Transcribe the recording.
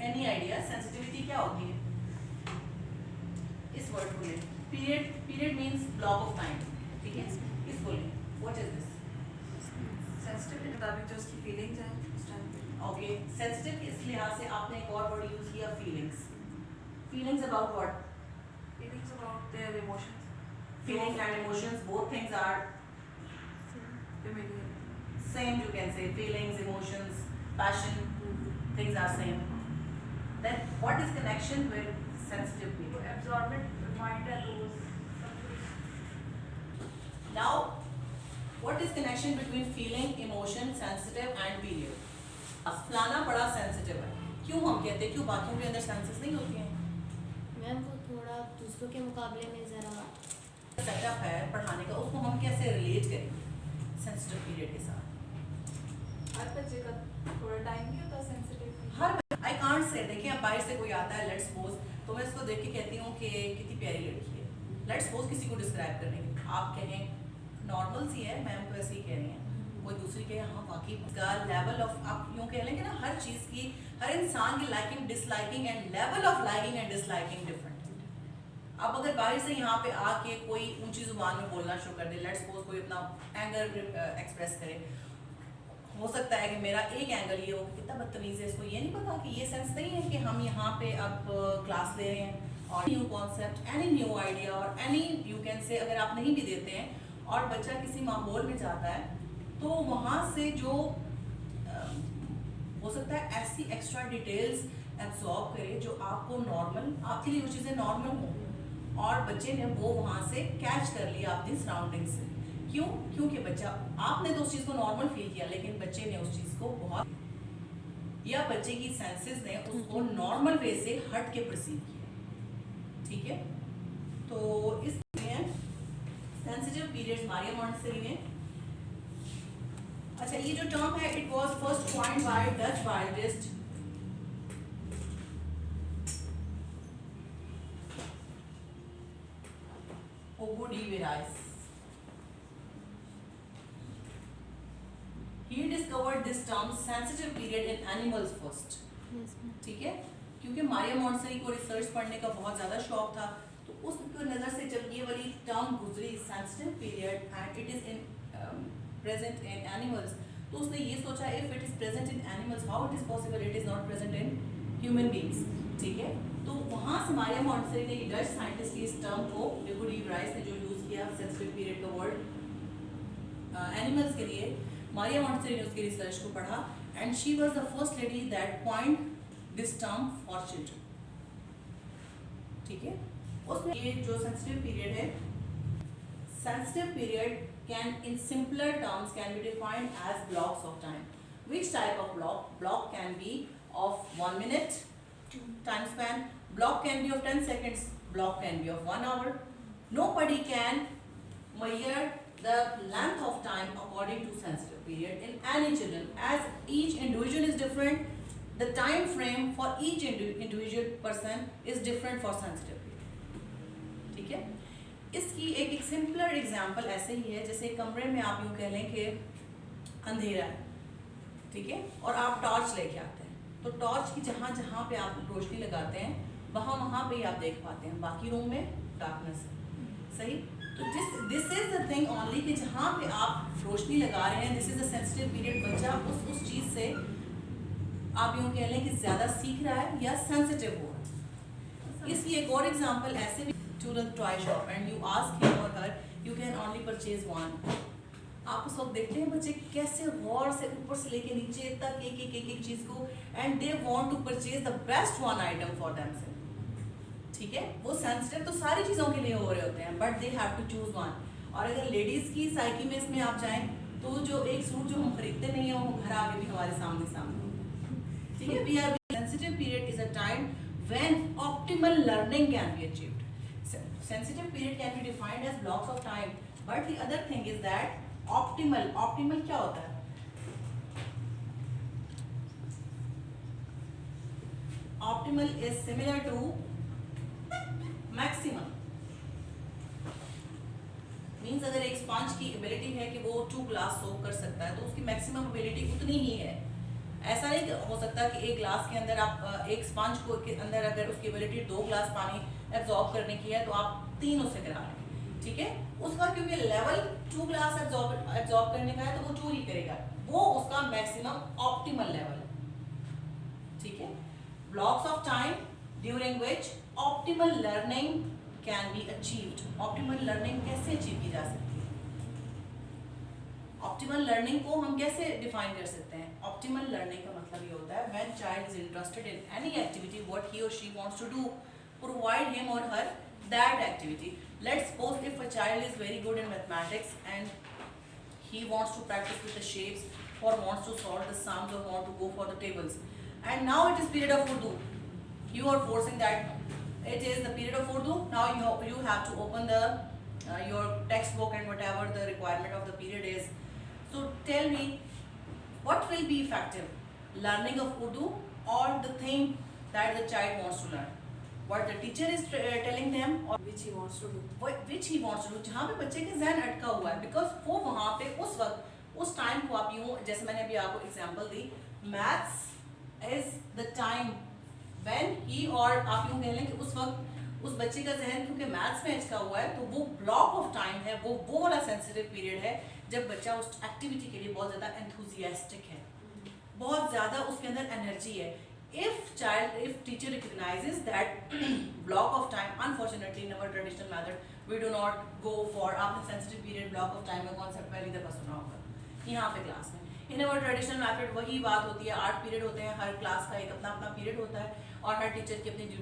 Any idea sensitivity क्या होती है? इस वर्ड को लें, period means block of time, ठीक है? इसको लें, व्हाट इज दिस? सेंसिटिव के मुताबिक जो उसकी फीलिंग्स हैं उस टाइम पे। ओके, सेंसिटिव इस लिहाज से आपने एक और वर्ड यूज किया, feelings. Feelings about what? Feelings about their emotions. Feelings and emotions, both things are familiar. same, you can say. Feelings, emotions, passion, things are same. Then what is connection with sensitive people? Absorbent mind है तो Now, what is connection between feeling, emotion, sensitive and period? फलाना बड़ा sensitive है, क्यों हम कहते हैं? क्यों बाकियों के अंदर सेंसेस नहीं होती हैं? मैम वो थोड़ा दूसरों के मुकाबले में ज़रा सेटअप है पढ़ाने का, उसको हम कैसे रिलेट करेंगे सेंसिटिव पीरियड के साथ? हर बच्चे का थोड़ा टाइम नहीं होता sensitive. Her I can't say, देखिए अब बाहर से कोई आता है, लेट्स सपोज, तो मैं इसको देख के कहती हूँ कि कितनी प्यारी लड़की है, लेट्स सपोज किसी को डिस्क्राइब करने के, आप कहें नॉर्मल सी है, मैम तो ऐसे ही कह रही हैं, कोई दूसरी कहे हाँ वाकई का लेवल ऑफ, आप यूँ कह लेंगे ना, हर चीज़ की, हर इंसान की liking disliking and level of liking and disliking different है। अब अगर बाहर से यहाँ पे आके कोई ऊंची जुबान में बोलना शुरू कर दे, लेट्स सपोज कोई अपना एंगर एक्सप्रेस करे, हो सकता है कि मेरा एक एंगल ये हो कि कितना बदतमीज़ है, इसको ये नहीं पता कि ये सेंस नहीं है कि हम यहाँ पे अब क्लास ले रहे हैं और new concept, any new idea और एनी यू कैन से, अगर आप नहीं भी देते हैं और बच्चा किसी माहौल में जाता है तो वहाँ से जो हो सकता है ऐसी एक्स्ट्रा डिटेल्स एब्जॉर्ब करे जो आपको नॉर्मल, आपके लिए वो चीज़ें नॉर्मल हों, और बच्चे ने वो वहाँ से कैच कर लिया अपनी सराउंडिंग से। क्यों? क्योंकि बच्चा, आपने तो उस चीज़ को नॉर्मल फील किया लेकिन बच्चे ने उस चीज़ को बहुत, या बच्चे की सेंसेस ने उसको नॉर्मल वे से हट के परसीव किया, ठीक है? तो इसलिए सेंसिटिव पीरियड्स मारिया मॉन्टेसरी ने, अच्छा ये जो टर्म है, it was first coined bye Dutch biologist Hugo de Verais. He discovered this term sensitive period in animals first. ठीक है? क्योंकि मारिया मॉन्टेसरी को रिसर्च पढ़ने का बहुत ज़्यादा शौक था, तो उसकी नज़र से जब ये वाली टर्म गुजरी sensitive period and it is in present in animals, तो उसने ये सोचा if it is present in animals how it is possible it is not present in human beings, ठीक है? तो वहाँ से मारिया मॉन्टेसरी ने, डच साइंटिस्ट की इस टर्म को, ह्यूगो डी वेराइस ने जो यूज़ किया सेंसिटिव पीरियड का वर्ड एनिमल्स के लिए, मारिया मॉन्टेसरी ने उसकी रिसर्च को पढ़ा and she was the first lady that coined this term for children, ठीक है? उसमें ये जो सेंसिटिव पीरियड है, sensitive period can in simpler terms can be defined as blocks of time. Which type of block? Block can be of 1 minute time span, block can be of 10 seconds, block can be of 1 hour. Nobody can measure the length of time according to sensitive period in any children, as each individual is different. The time frame for each individual person is different for sensitive period, ठीक है? इसकी एक simpler example ऐसे ही है, जैसे कमरे में आप यूँ कह लें कि अंधेरा है, ठीक है? और आप टॉर्च लेके आते हैं, तो टॉर्च की जहाँ जहाँ पे आप रोशनी लगाते हैं वहाँ पे ही आप देख पाते हैं, बाकी रूम में डार्कनेस है, सही? तो this is the thing only कि जहाँ पे आप रोशनी लगा रहे हैं, this is the sensitive period. बच्चा उस चीज़ से आप यूँ कह लें कि ज़्यादा सीख रहा है या सेंसिटिव हो रहा है। इसकी एक और एग्जाम्पल ऐसे भी, to the toy shop and you ask him or her, you can only purchase one. आप उस वक्त देखते हैं बच्चे कैसे गौर से ऊपर से लेके नीचे तक एक चीज़ को, and they want to purchase the best one item for themselves, ठीक है? वो सेंसिटिव तो सारी चीज़ों के लिए हो रहे होते हैं, but they have to choose one. और अगर लेडीज़ की साइकी में इसमें आप जाएं तो जो एक सूट जो हम खरीदते नहीं हैं वो घर आके भी हमारे सामने, ठीक है? We are sensitive period is a time when optimal learning can be achieved. Sensitive period can be defined as blocks of time, but the other thing is that optimal क्या होता है? Optimal is similar to maximum. Means अगर एक sponge की ability है कि वो 2 glass सोक कर सकता है तो उसकी मैक्सिमम एबिलिटी उतनी ही है ऐसा नहीं हो सकता कि एक ग्लास के अंदर आप एक स्पंज को के अंदर अगर उसकी एबिलिटी 2 ग्लास पानी एब्जॉर्ब करने की है तो आप 3 उससे करा लें, ठीक है। उसका क्योंकि लेवल 2 ग्लास एब्जॉर्ब करने का है तो वो 2 ही करेगा, वो उसका मैक्सिमम ऑप्टिमल लेवल है, ठीक है। Blocks of time during which optimal learning can be achieved. Optimal learning कैसे अचीव की जा सकती है? ऑप्टिमल लर्निंग को हम कैसे डिफाइन कर सकते हैं? ऑप्टिमल लर्निंग का मतलब ये होता है when child is interested in any activity what he और she wants to do, provide him और her that activity. Let's suppose if a child is very good in mathematics and he wants to practice with the shapes or wants to solve the sums or want to go for the tables, and now it is period of Urdu. You are forcing that it is the period of Urdu. Now you have to open the your textbook and whatever the requirement of the period is. So tell me, what will be effective, learning of Urdu or the thing that the child wants to learn? What the teacher is telling them or Which he wants to do. which he wants to do, जहाँ पे बच्चे के जहन अटका हुआ है, because वो वहाँ पे उस वक्त उस टाइम को आप यूँ, जैसे मैंने अभी आपको example the, maths is the time when he, और आप यूँ कह लें कि उस वक्त उस बच्चे का जहन क्योंकि मैथ्स में अटका हुआ है तो वो ब्लॉक ऑफ टाइम है, वो वाला सेंसिटिव पीरियड है जब बच्चा उस एक्टिविटी के लिए बहुत ज़्यादा एंथुजियास्टिक है, बहुत ज़्यादा उसके अंदर एनर्जी है। if teacher recognizes that block of time, unfortunately in our traditional method we do not go for, आपने sensitive period block of time का concept पहली दफ़ा सुना होगा यहाँ पे क्लास में। in our traditional method वही बात होती है, 8 पीरियड होते हैं, हर क्लास का एक अपना अपना पीरियड होता है और हर टीचर की अपनी ड्यूटी